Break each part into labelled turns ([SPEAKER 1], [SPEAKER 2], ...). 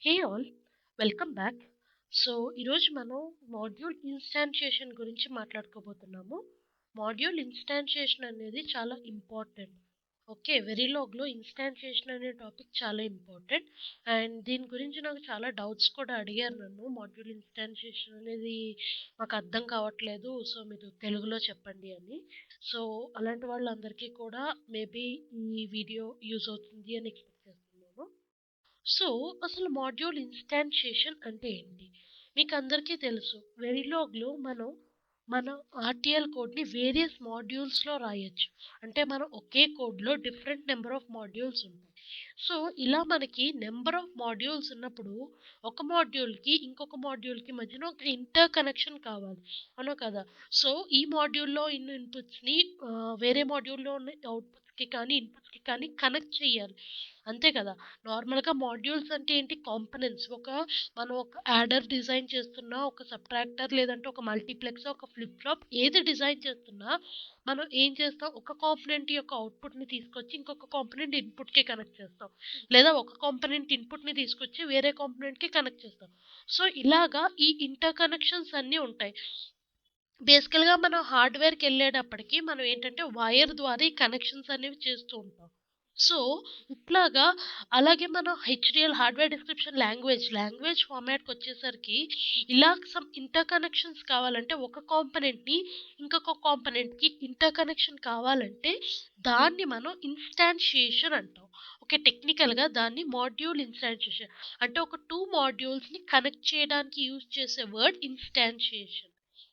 [SPEAKER 1] Hey all, welcome back. So, ఈరోజు మనం module ఇన్స్టాన్షియేషన్ గురించి మాట్లాడుకోబోతున్నాము. మాడ్యూల్ ఇన్స్టాన్షియేషన్ అనేది చాలా ఇంపార్టెంట్. ఓకే, వెరీలాగ్లో ఇన్స్టాన్షియేషన్ అనే టాపిక్ చాలా ఇంపార్టెంట్. అండ్ దీని గురించి నాకు చాలా డౌట్స్ కూడా అడిగారు నన్ను. మాడ్యూల్ ఇన్స్టాన్షియేషన్ అనేది మాకు అర్థం కావట్లేదు, సో మీరు తెలుగులో చెప్పండి అని. సో అలాంటి వాళ్ళందరికీ కూడా మేబీ ఈ వీడియో యూజ్ అవుతుంది అని ఎక్స్పెక్ట్ చేస్తున్నాను. సో, అసలు మాడ్యూల్ ఇన్స్టాన్షియేషన్ అంటే ఏంటి? మీకందరికీ తెలుసు. వెరిలాగ్‌లో మన ఆర్‌టిఎల్ కోడ్‌ని వేరియస్ మాడ్యూల్స్‌లో రాయొచ్చు. అంటే మనం ఒకే కోడ్‌లో డిఫరెంట్ నంబర్ ఆఫ్ మాడ్యూల్స్ ఉంటాయి. సో, ఇలా మనకి నంబర్ ఆఫ్ మాడ్యూల్స్ ఉన్నప్పుడు ఒక మాడ్యూల్‌కి, ఇంకొక మాడ్యూల్‌కి మధ్యన ఒక ఇంటర్ కనెక్షన్ కావాలి. అవునా కదా? సో, ఈ మాడ్యూల్‌లో ఇన్ని ఇన్పుట్స్‌ని వేరే మాడ్యూల్‌లో ఉన్న అవుట్పుట్స్‌కి కానీ, ఇన్పుట్స్‌కి కానీ కనెక్ట్ చేయాలి. అంతే కదా! నార్మల్‌గా మాడ్యూల్స్ అంటే ఏంటి? కాంపోనెంట్స్. మనం ఒక యాడర్ డిజైన్ చేస్తున్నా, ఒక సబ్‌ట్రాక్టర్ లేదంటే ఒక మల్టీప్లెక్స్, ఒక ఫ్లిప్ ఫ్లాప్ ఏది డిజైన్ చేస్తున్నా, మనం ఏం చేస్తాం? ఒక కాంపోనెంట్ యొక్క అవుట్‌పుట్‌ని తీసుకొచ్చి ఇంకొక కాంపోనెంట్ ఇన్పుట్‌కి కనెక్ట్ చేస్తాం. లేదా ఒక కాంపోనెంట్ ఇన్పుట్‌ని తీసుకొచ్చి వేరే కాంపోనెంట్‌కి కనెక్ట్ చేస్తాం. సో, ఇలాగా ఈ ఇంటర్ కనెక్షన్స్ అన్నీ ఉంటాయి. బేసికల్‌గా మనం హార్డ్‌వేర్‌కెళ్ళేటప్పటికి మనం ఏంటంటే వైర్ ద్వారా ఈ కనెక్షన్స్ అనేవి చేస్తూ ఉంటాం. సో, ఇట్లాగా అలాగే మనం హెచ్‌డిఎల్ హార్డ్‌వేర్ డిస్క్రిప్షన్ లాంగ్వేజ్ ఫార్మాట్‌కొచ్చేసరికి ఇలా సమ్ ఇంటర్ కనెక్షన్స్ కావాలంటే ఒక కాంపోనెంట్‌ని ఇంకొక కాంపోనెంట్‌కి ఇంటర్ కనెక్షన్ కావాలంటే దాన్ని మనం ఇన్‌స్టాన్షియేషన్ అంటాం. ఓకే. టెక్నికల్‌గా దాన్ని మాడ్యూల్ ఇన్‌స్టాన్షియేషన్ అంటే ఒక 2 మాడ్యూల్స్‌ని కనెక్ట్ చేయడానికి యూజ్ చేసే వర్డ్ ఇన్‌స్టాన్షియేషన్.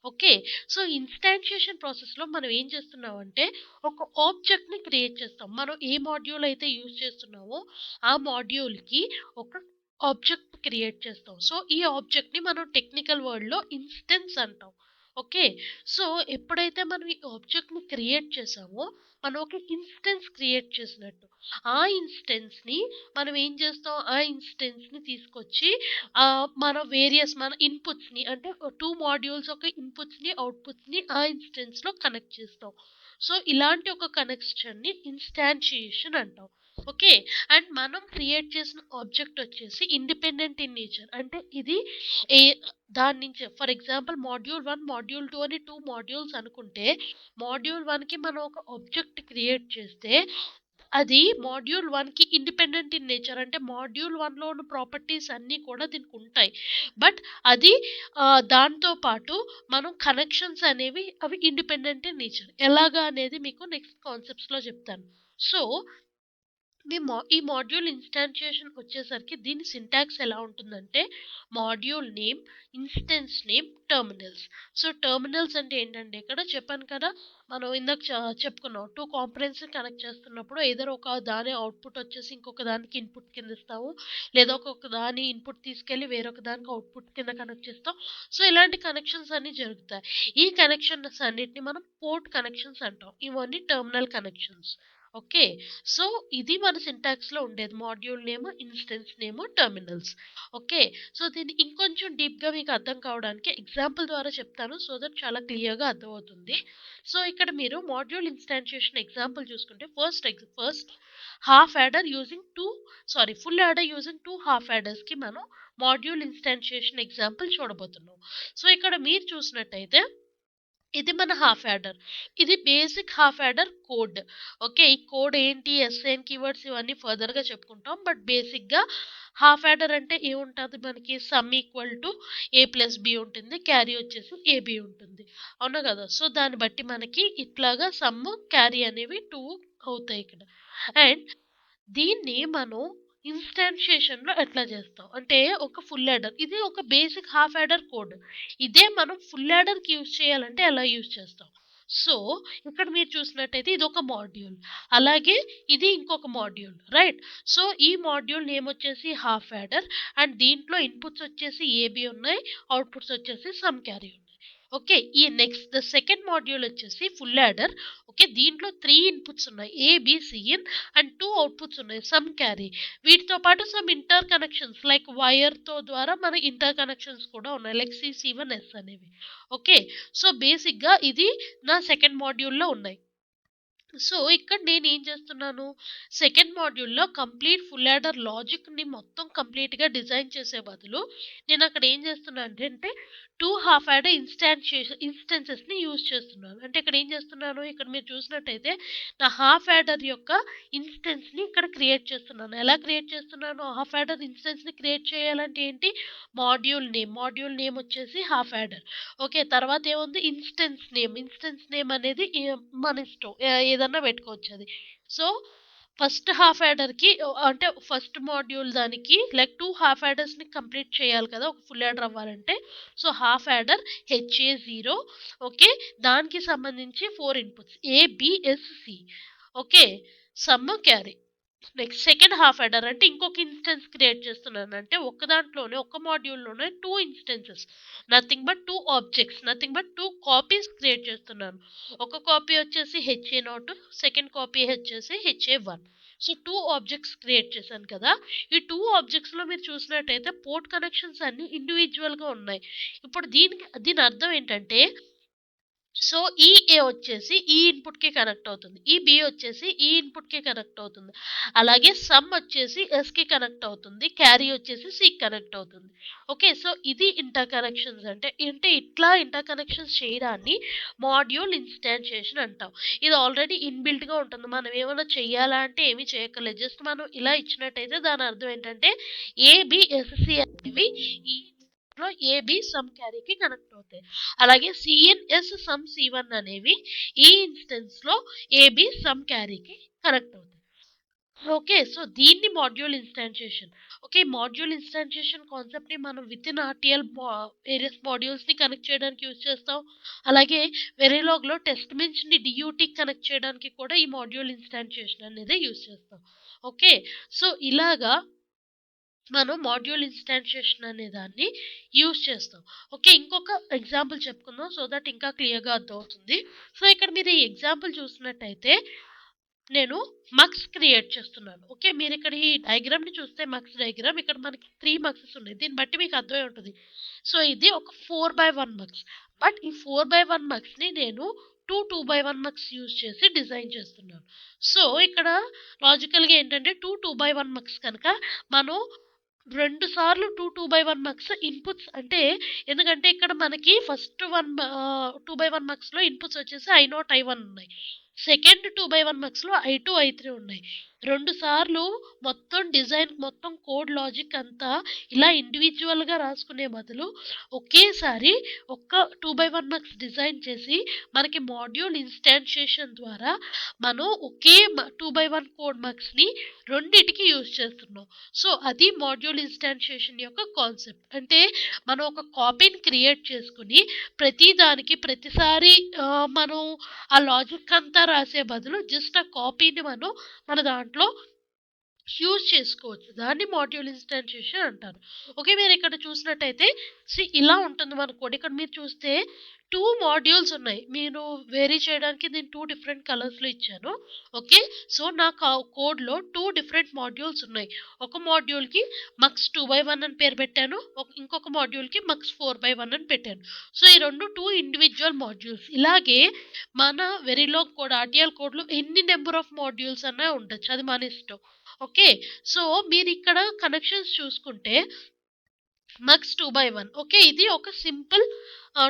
[SPEAKER 1] ఓకే. సో, ఇన్‌స్టాన్షియేషన్ ప్రాసెస్‌లో మనం ఏం చేస్తున్నామంటే ఒక ఆబ్జెక్ట్‌ని క్రియేట్ చేస్తాం. మనం ఏ మాడ్యూల్ అయితే యూజ్ చేస్తున్నామో ఆ మాడ్యూల్‌కి ఒక ఆబ్జెక్ట్ క్రియేట్ చేస్తాం. సో, ఈ ఆబ్జెక్ట్‌ని మనం టెక్నికల్ వర్డ్‌లో ఇన్స్టెన్స్ అంటాం. ఓకే. సో, ఎప్పుడైతే మనం ఈ ఆబ్జెక్ట్‌ని క్రియేట్ చేసామో మనం ఒక ఇన్స్టెన్స్ క్రియేట్ చేసినట్టు. ఆ ఇన్స్టెన్స్‌ని మనం ఏం చేస్తాం? ఆ ఇన్స్టెన్స్‌ని తీసుకొచ్చి మన ఇన్పుట్స్‌ని అంటే 2 మాడ్యూల్స్ యొక్క ఇన్పుట్స్‌ని, అవుట్పుట్స్‌ని ఆ ఇన్స్టెన్స్‌లో కనెక్ట్ చేస్తాం. సో, ఇలాంటి ఒక కనెక్షన్‌ని ఇన్‌స్టాన్షియేషన్ అంటాం. ఓకే. అండ్ మనం క్రియేట్ చేసిన ఆబ్జెక్ట్ వచ్చేసి ఇండిపెండెంట్ ఇన్ నేచర్. అంటే ఇది ఏ దాని నుంచి ఫర్ ఎగ్జాంపుల్ మాడ్యూల్ 1, మాడ్యూల్ 2 అని 2 మాడ్యూల్స్ అనుకుంటే, మాడ్యూల్ 1కి మనం ఒక ఆబ్జెక్ట్ క్రియేట్ చేస్తే అది మాడ్యూల్ 1కి ఇండిపెండెంట్ ఇన్ నేచర్. అంటే మాడ్యూల్ 1లో ఉన్న ప్రాపర్టీస్ అన్నీ కూడా దీనికుంటాయి. బట్ అది దాంతో పాటు మనం కనెక్షన్స్ అనేవి అవి ఇండిపెండెంట్ ఇన్ నేచర్. ఎలాగా అనేది మీకు నెక్స్ట్ కాన్సెప్ట్స్‌లో చెప్తాను. సో, ఈ మాడ్యూల్ ఇన్స్టాన్షియేషన్ వచ్చేసరికి దీని సింటాక్స్ ఎలా ఉంటుందంటే module name, instance name, terminals. So terminals అంటే ఏంటంటే ఇక్కడ చెప్పాను కదా, మనం ఇందాక చెప్పుకున్నాం 2 కాంపోనెంట్స్ కనెక్ట్ చేస్తున్నప్పుడు ఏదో ఒక దాని అవుట్పుట్ వచ్చేసి ఇంకొక దానికి ఇన్పుట్ కింద ఇస్తాము, లేదా ఒక్కొక్క దాని ఇన్పుట్ తీసుకెళ్ళి వేరొక దానికి అవుట్పుట్ కింద కనెక్ట్ చేస్తాం. సో ఇలాంటి కనెక్షన్స్ అన్ని జరుగుతాయి. ఈ కనెక్షన్స్ అన్నిటిని మనం పోర్ట్ కనెక్షన్స్ అంటాం. ఇవన్నీ టెర్మినల్ కనెక్షన్స్. ఓకే. సో, ఇది మన సింటాక్స్‌లో ఉండేది. Module name, instance name, terminals. Okay. So, దీన్ని ఇంకొంచెం డీప్‌గా మీకు అర్థం కావడానికి ఎగ్జాంపుల్ ద్వారా చెప్తాను. సో దట్ చాలా క్లియర్‌గా అర్థమవుతుంది. సో, ఇక్కడ మీరు మాడ్యూల్ ఇన్‌స్టాన్షియేషన్ ఎగ్జాంపుల్ చూసుకుంటే first half adder using 2 full adder using 2 half యాడర్స్‌కి మనం మాడ్యూల్ ఇన్‌స్టాన్షియేషన్ ఎగ్జాంపుల్ చూడబోతున్నాం. సో, ఇక్కడ మీరు చూసినట్టయితే ఇది మన హాఫ్ యాడర్. ఇది basic half adder code. Okay. ఈ కోడ్ ఏంటి, ఎస్ఏఎన్ కీవర్డ్స్ ఇవన్నీ ఫర్దర్‌గా చెప్పుకుంటాం. బట్ బేసిక్‌గా హాఫ్ యాడర్ అంటే ఏముంటది మనకి sum equal to A plus B ఉంటుంది. క్యారీ వచ్చేసి ఏబీ ఉంటుంది. అవునా కదా! సో, దాన్ని బట్టి మనకి ఇట్లాగా సమ్, క్యారీ అనేవి 2 అవుతాయి ఇక్కడ. అండ్ దీన్ని మనం ఇన్‌స్టాన్షియేషన్‌లో ఎట్లా చేస్తాం? అంటే ఒక ఫుల్ యాడర్. ఇది ఒక బేసిక్ హాఫ్ యాడర్ కోడ్. ఇదే మనం ఫుల్ యాడర్‌కి యూజ్ చేయాలంటే ఎలా యూజ్ చేస్తాం? సో, ఇక్కడ మీరు చూసినట్టయితే ఇదొక మాడ్యూల్. అలాగే ఇది ఇంకొక మాడ్యూల్. రైట్? సో, ఈ మాడ్యూల్ నేమ్ వచ్చేసి హాఫ్ యాడర్ అండ్ దీంట్లో ఇన్పుట్స్ వచ్చేసి ఏబీ ఉన్నాయి. అవుట్పుట్స్ వచ్చేసి సమ్ క్యారీ ఉన్నాయి. ఓకే. ఈ నెక్స్ట్ ద సెకండ్ మాడ్యూల్ వచ్చేసి ఫుల్ యాడర్. ఓకే. దీంట్లో 3 ఇన్పుట్స్ ఉన్నాయి. ఏ, బి, సిఎన్ అండ్ 2 అవుట్‌పుట్స్ ఉన్నాయి. Some carry. వీటితో పాటు సమ్ ఇంటర్ కనెక్షన్స్ లైక్ వైర్‌తో ద్వారా మన ఇంటర్ కనెక్షన్స్ కూడా ఉన్నాయి. లైక్ సి1, ఎస్ అనేవి. ఓకే. సో, బేసిక్‌గా ఇది నా సెకండ్ మాడ్యూల్‌లో ఉన్నాయి. సో, ఇక్కడ నేనేం చేస్తున్నాను, సెకండ్ మాడ్యూల్‌లో కంప్లీట్ ఫుల్ యాడర్ లాజిక్‌ని మొత్తం కంప్లీట్‌గా డిజైన్ చేసే బదులు, నేనక్కడ ఏం చేస్తున్నానంటే 2 హాఫ్ యాడర్ ఇన్‌స్టాన్సెస్‌ని యూజ్ చేస్తున్నాను. అంటే ఇక్కడ ఏం చేస్తున్నాను, ఇక్కడ మీరు చూసినట్టయితే నా హాఫ్ యాడర్ యొక్క ఇన్‌స్టాన్స్‌ని ఇక్కడ క్రియేట్ చేస్తున్నాను. ఎలా క్రియేట్ చేస్తున్నాను, హాఫ్ యాడర్ ఇన్‌స్టాన్స్‌ని క్రియేట్ చేయాలంటే ఏంటి, మాడ్యూల్ నేమ్ వచ్చేసి హాఫ్ యాడర్. ఓకే. తర్వాతేముంది ఇన్‌స్టెన్స్ నేమ్ అనేది మన ఇష్టం. ఏదన్నా పెట్టుకోవచ్చది. సో, ఫస్ట్ హాఫ్ యాడర్‌కి అంటే ఫస్ట్ మాడ్యూల్ దానికి లైక్ 2 హాఫ్ యాడర్స్‌ని కంప్లీట్ చేయాలి కదా! ఒక ఫుల్ యాడర్ అవ్వాలంటే. So, half adder HA zero okay. దానికి సంబంధించి 4 inputs A, B, S, C. Okay. Sum, carry. Next second half adder అంటే ఇంకొక ఇన్స్టెన్స్ క్రియేట్ చేస్తున్నాను. అంటే ఒక్క దాంట్లోనే ఒక్క మాడ్యూల్‌లోనే 2 instances. Nothing but 2 objects. Nothing but 2 copies create చేస్తున్నాను. ఒక కాపీ వచ్చేసి హెచ్ఏ0, సెకండ్ కాపీ వచ్చేసి హెచ్ఏ1. సో, 2 ఆబ్జెక్ట్స్ క్రియేట్ చేశాను కదా! ఈ 2 ఆబ్జెక్ట్స్‌లో మీరు చూసినట్టయితే పోర్ట్ కనెక్షన్స్ అన్నీ ఇండివిడ్యువల్‌గా ఉన్నాయి. ఇప్పుడు దీని అర్థం ఏంటంటే, సో, ఈ ఏ వచ్చేసి ఈ ఇన్‌పుట్‌కి కనెక్ట్ అవుతుంది. ఈ బి వచ్చేసి ఈ ఇన్‌పుట్‌కి కనెక్ట్ అవుతుంది. అలాగే సమ్ వచ్చేసి ఎస్‌కి కనెక్ట్ అవుతుంది. క్యారీ వచ్చేసి సికి కనెక్ట్ అవుతుంది. ఓకే. సో, ఇది ఇంటర్ కనెక్షన్స్ అంటే ఇట్లా ఇంటర్ కనెక్షన్స్ చేయడాన్ని మాడ్యూల్ ఇన్‌స్టాన్షియేషన్ అంటాం. ఇది ఆల్రెడీ ఇన్‌బిల్ట్‌గా ఉంటుంది. మనం ఏమన్నా చెయ్యాలా అంటే ఏమి చేయక్కర్లేదు. జస్ట్ మనం ఇలా ఇచ్చినట్టయితే దాని అర్థం ఏంటంటే ఏ, బి, ఎస్, సి అనేవి ఈ లో ఏ, బి, సమ్, క్యారీకి కనెక్ట్ అవుతాయి. అలాగే సిఎన్, ఎస్, సమ్, సి1 అనేవి ఈ ఇన్స్టెన్స్‌లో ఏబి, సమ్, క్యారీకి కనెక్ట్ అవుతాయి. ఓకే. సో, దీన్ని మాడ్యూల్ ఇన్‌స్టాన్షియేషన్. ఓకే. మాడ్యూల్ ఇన్‌స్టాన్షియేషన్ కాన్సెప్ట్‌ని మనం వితిన్ ఆర్‌టిఎల్ వేరియస్ మాడ్యూల్స్‌ని కనెక్ట్ చేయడానికి యూజ్ చేస్తాం. అలాగే వెరిలాగ్‌లో టెస్ట్ బెంచ్‌ని డీయూటీకి కనెక్ట్ చేయడానికి కూడా ఈ మాడ్యూల్ ఇన్‌స్టాన్షియేషన్ అనేది యూజ్ చేస్తాం. ఓకే. సో, ఇలాగా మనం మాడ్యూల్ ఇన్‌స్టాన్షియేషన్ అనే దాన్ని యూజ్ చేస్తాం. ఓకే. ఇంకొక ఎగ్జాంపుల్ చెప్పుకుందాం. సో థట్ ఇంకా క్లియర్‌గా అర్థమవుతుంది. సో, ఇక్కడ మీరు ఈ ఎగ్జాంపుల్ చూసినట్టయితే నేను మక్స్ క్రియేట్ చేస్తున్నాను. ఓకే. మీరిక్కడ ఈ డయాగ్రామ్‌ని చూస్తే మక్స్ డయాగ్రామ్ ఇక్కడ మనకి 3 మక్సెస్ ఉన్నాయి. దీన్ని బట్టి మీకు అర్థమై ఉంటది. సో, ఇది ఒక 4/1 మక్స్. బట్ ఈ 4/1 మక్స్‌ని నేను 2/1 మక్స్ యూజ్ చేసి డిజైన్ చేస్తున్నాను. సో, ఇక్కడ లాజికల్‌గా ఏంటంటే 2/1 మక్స్ కనుక మనం 2 సార్లు 2/1 మక్స్ ఇన్‌పుట్స్ అంటే ఎందుకంటే ఇక్కడ మనకి ఫస్ట్ 2/1 మక్స్‌లో ఇన్‌పుట్స్ వచ్చేసి ఐ0, ఐ1 ఉన్నాయి. సెకండ్ 2/1 మక్స్‌లో ఐ2, ఐ3 ఉన్నాయి. 2 సార్లు మొత్తం డిజైన్ మొత్తం కోడ్ లాజిక్ అంతా ఇలా ఇండివిడ్యువల్‌గా రాసుకునే బదులు ఒకేసారి ఒక్క 2/1 మక్స్ డిజైన్ చేసి మనకి మాడ్యూల్ ఇన్‌స్టాన్షియేషన్ ద్వారా మనం ఒకే 2/1 కోడ్ మక్స్‌ని రెండిటికి యూజ్ చేస్తున్నాం. సో, అది మాడ్యూల్ ఇన్‌స్టాన్షియేషన్ యొక్క కాన్సెప్ట్. అంటే మనం ఒక కాపీని క్రియేట్ చేసుకొని ప్రతి దానికి ప్రతిసారి మనం ఆ లాజిక్ అంతా రాసే బదులు జస్ట్ ఆ కాపీని మనం మన దాంట్లో యూజ్ చేసుకోవచ్చు. దాన్ని మాడ్యూల్ ఇన్‌స్టాన్షియేషన్ అంటారు. ఓకే. మీరిక్కడ చూసినట్టయితే ఇలా ఉంటుంది మన కోడ్. ఇక్కడ మీరు చూస్తే 2 మాడ్యూల్స్ ఉన్నాయి. మీరు వేరీ చేయడానికి నేను 2 డిఫరెంట్ కలర్స్‌లో ఇచ్చాను. ఓకే. సో, నా కోడ్‌లో 2 డిఫరెంట్ మాడ్యూల్స్ ఉన్నాయి. ఒక మాడ్యూల్‌కి మక్స్ 2/1 అని పేరు పెట్టాను. ఇంకొక మాడ్యూల్‌కి మక్స్ 4/1 అని పెట్టాను. సో, ఈ 2 ఇండివిడ్యువల్ మాడ్యూల్స్. ఇలాగే మన వెరిలాగ్ కోడ్, ఆర్‌టిఎల్ కోడ్‌లో ఎన్ని నంబర్ ఆఫ్ మాడ్యూల్స్ అన్నా ఉండొచ్చు. అది మన ఇష్టం. ఓకే. సో, మీరిక్కడ కనెక్షన్స్ చూసుకుంటే మక్స్ 2/1 ఓకే. ఇది ఒక సింపుల్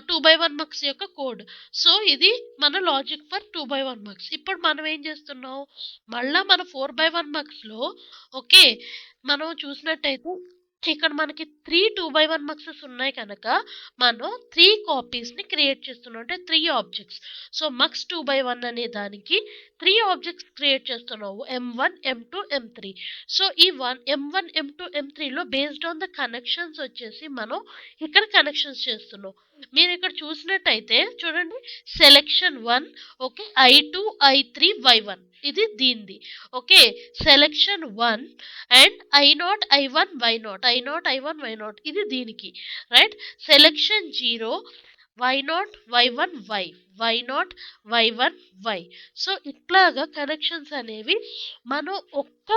[SPEAKER 1] 2/1 మక్స్ యొక్క కోడ్. సో, ఇది మన లాజిక్ ఫర్ 2/1 మక్స్. ఇప్పుడు మనం ఏం చేస్తున్నాం, మళ్ళా మన 4/1 మక్స్‌లో ఓకే. మనం చూసినట్టయితే ఇక్కడ మనకి 3 2/1 మక్సెస్ ఉన్నాయి కనుక మనం 3 కాపీస్‌ని క్రియేట్ చేస్తున్నాం. అంటే 3 ఆబ్జెక్ట్స్. సో, మక్స్ 2/1 అనే దానికి 3 ఆబ్జెక్ట్స్ క్రియేట్ చేస్తున్నావు. M1, M2, M3. సో, ఈ M1, M2, M3లో బేస్డ్ ఆన్ ద కనెక్షన్స్ వచ్చేసి మనం ఇక్కడ కనెక్షన్స్ చేస్తున్నాం. మీరిక్కడ చూసినట్టయితే చూడండి selection 1 okay. I2, I3, Y1 ఇది దీనిది. Okay. Selection 1 and I0, I1, Y0, I0, I1, Y0 ఇది దీనికి. Right. Selection 0 Y0, Y1, Y, Y0, Y1, Y. So, ఇట్లాగా కనెక్షన్స్ అనేవి మనం ఒక్క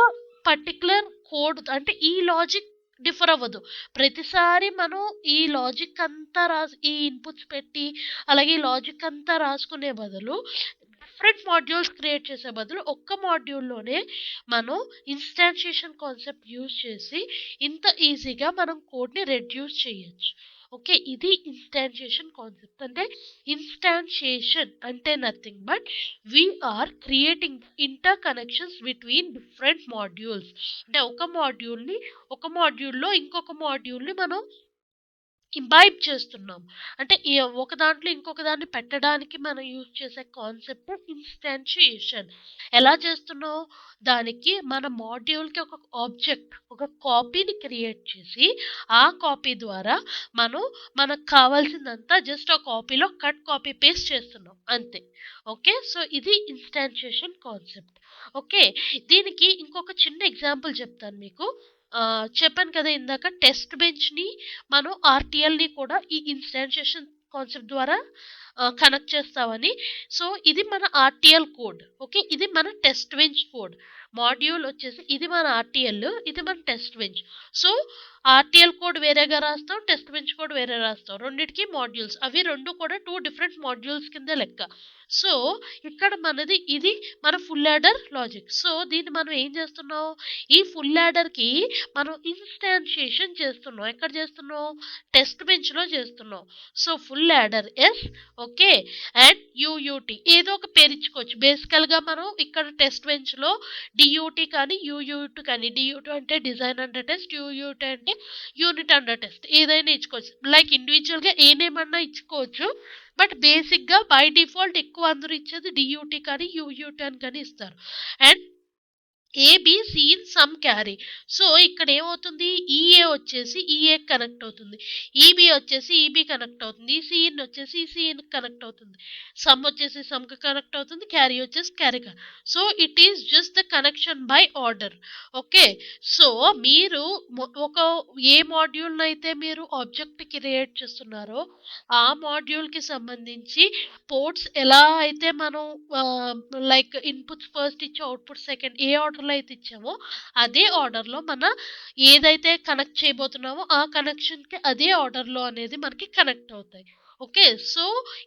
[SPEAKER 1] పర్టిక్యులర్ కోడ్ అంటే ఈ లాజిక్ డిఫర్ అవ్వదు. ప్రతిసారి మనం ఈ లాజిక్ అంతా ఈ ఇన్‌పుట్స్ పెట్టి అలాగే ఈ లాజిక్ అంతా రాసుకునే బదులు డిఫరెంట్ మాడ్యూల్స్ క్రియేట్ చేసే బదులు ఒక్క మాడ్యూల్లోనే మనం ఇన్స్టాన్షియేషన్ కాన్సెప్ట్ యూజ్ చేసి ఇంత ఈజీగా మనం కోడ్ని రెడ్యూస్ చేయొచ్చు. ఓకే, ఇది ఇన్స్టాన్షియేషన్ కాన్సెప్ట్. అంటే ఇన్స్టాన్షియేషన్ అంటే nothing but we are creating interconnections between different modules. అంటే ఒక మాడ్యూల్లో ఇంకొక మాడ్యూల్ని మనం ఇంబైబ్ చేస్తున్నాం. అంటే ఒక దాంట్లో ఇంకొక దాన్ని పెట్టడానికి మనం యూజ్ చేసే కాన్సెప్ట్ ఇన్స్టాన్షియేషన్. ఎలా చేస్తున్నాం? దానికి మన మాడ్యూల్కి ఒక ఆబ్జెక్ట్, ఒక కాపీని క్రియేట్ చేసి ఆ కాపీ ద్వారా మనం మనకు కావాల్సిందంతా జస్ట్ ఆ కాపీలో కట్ కాపీ పేస్ట్ చేస్తున్నాం అంతే. ఓకే, సో ఇది ఇన్స్టాన్షియేషన్ కాన్సెప్ట్. ఓకే, దీనికి ఇంకొక చిన్న ఎగ్జాంపుల్ చెప్తాను మీకు. చెప్పాను కదా ఇందాక, టెస్ట్ బెంచ్ని మనం ఆర్టీఎల్ని కూడా ఈ ఇన్స్టాన్షియేషన్ కాన్సెప్ట్ ద్వారా కనెక్ట్ చేస్తామని. సో ఇది మన ఆర్టీఎల్ కోడ్. ఓకే, ఇది మన టెస్ట్ బెంచ్ కోడ్. మాడ్యూల్ వచ్చేసి ఇది మన ఆర్టీఎల్, ఇది మన test bench. So RTL code వేరేగా రాస్తాం, టెస్ట్ బెంచ్ కోడ్ వేరే రాస్తాం. రెండింటికి మాడ్యూల్స్, అవి రెండు కూడా 2 డిఫరెంట్ మాడ్యూల్స్ కింద లెక్క. సో ఇక్కడ మనది ఇది మన ఫుల్ యాడర్ లాజిక్. సో దీన్ని మనం ఏం చేస్తున్నాం? ఈ ఫుల్ యాడర్కి మనం ఇన్స్టాన్షియేషన్ చేస్తున్నాం. ఎక్కడ చేస్తున్నాం? టెస్ట్ బెంచ్లో చేస్తున్నాం. So full adder S, okay, and UUT ఏదో ఒక పేరు ఇచ్చుకోవచ్చు. బేసికల్గా మనం ఇక్కడ టెస్ట్ బెంచ్లో డియూటీ కానీ యూయూటీ కానీ, డియూటీ అంటే డిజైన్ అండర్ టెస్ట్, యూయూటీ అంటే యూనిట్ అండర్ టెస్ట్, ఏదైనా ఇచ్చుకోవచ్చు. లైక్ ఇండివిజువల్గా ఏ నేమ్ అన్నా ఇచ్చుకోవచ్చు. బట్ బేసిక్గా బై డిఫాల్ట్ ఎక్కువ అందరూ ఇచ్చేది డియూటీ కానీ యూయూటీ అని కానీ ఇస్తారు. And ABC in sum carry. So ఇక్కడ ఏమవుతుంది? ఈఏ వచ్చేసి ఈఏ కనెక్ట్ అవుతుంది, ఈబి వచ్చేసి ఈబి కనెక్ట్ అవుతుంది, ఈసీఇన్ వచ్చేసి ఈసీఇన్ కనెక్ట్ అవుతుంది, సమ్ వచ్చేసి సమ్కి కనెక్ట్ అవుతుంది, క్యారీ వచ్చేసి carry. So it is just the connection by order. Okay, so మీరు ఒక ఏ మాడ్యూల్ని అయితే మీరు ఆబ్జెక్ట్ క్రియేట్ చేస్తున్నారో ఆ మాడ్యూల్కి సంబంధించి పోర్ట్స్ ఎలా అయితే మనం లైక్ ఇన్పుట్స్ ఫస్ట్ ఇచ్చి అవుట్పుట్ సెకండ్ ఏ ఆర్డర్లో అయితే ఇచ్చామో అదే ఆర్డర్లో మన ఏదైతే కనెక్ట్ చేయబోతున్నామో ఆ కనెక్షన్కి అదే ఆర్డర్లో అనేది మనకి కనెక్ట్ అవుతాయి. ఓకే, సో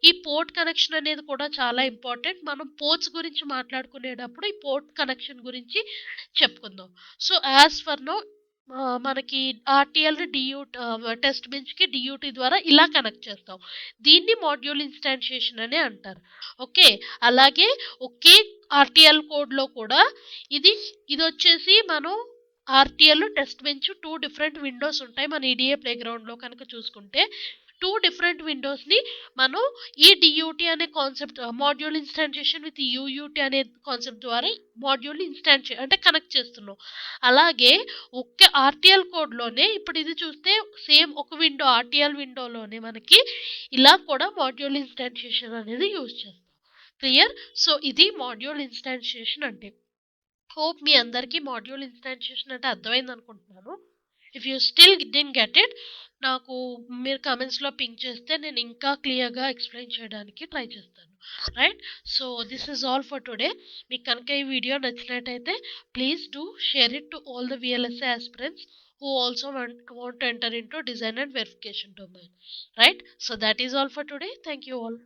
[SPEAKER 1] ఈ పోర్ట్ కనెక్షన్ అనేది కూడా చాలా ఇంపార్టెంట్. మనం పోర్ట్స్ గురించి మాట్లాడుకునేటప్పుడు ఈ పోర్ట్ కనెక్షన్ గురించి చెప్పుకుందాం. సో యాజ్ ఫర్ నో మనకి ఆర్టీఎల్ టెస్ట్ బెంచ్కి డియూటీ ద్వారా ఇలా కనెక్ట్ చేస్తాం. దీన్ని మాడ్యూల్ ఇన్స్టాన్షియేషన్ అనే అంటారు. ఓకే, అలాగే ఒకే ఆర్టీఎల్ కోడ్లో కూడా ఇది వచ్చేసి మనం RTL test bench 2 different Windows ఉంటాయి. మన ఈడిఏ ప్లేగ్రౌండ్లో కనుక చూసుకుంటే 2 డిఫరెంట్ విండోస్ని మనం ఈ డియూటీ అనే కాన్సెప్ట్, మాడ్యూల్ ఇన్స్టాన్షియేషన్ విత్ యూయూటీ అనే కాన్సెప్ట్ ద్వారా మాడ్యూల్ అంటే కనెక్ట్ చేస్తున్నాం. అలాగే ఒక్క ఆర్టీఎల్ కోడ్లోనే ఇప్పుడు ఇది చూస్తే సేమ్ ఒక విండో ఆర్టీఎల్ విండోలోనే మనకి ఇలా కూడా మాడ్యూల్ ఇన్స్టాన్షియేషన్ అనేది యూజ్ చేస్తాం. క్లియర్? సో ఇది మాడ్యూల్ ఇన్స్టాన్షియేషన్ అంటే. హోప్ మీ అందరికీ మాడ్యూల్ ఇన్స్టాన్షియేషన్ అంటే అర్థమైంది అనుకుంటున్నాను. If you still didn't get it, నాకు మీరు కమెంట్స్లో పింక్ చేస్తే నేను ఇంకా క్లియర్గా ఎక్స్ప్లెయిన్ చేయడానికి ట్రై చేస్తాను. Right? So this is all for today. మీకు కనుక ఈ వీడియో నచ్చినట్టయితే please do share it to all the VLSI aspirants who also want to enter into design and verification domain. Right? So that is all for today. Thank you all.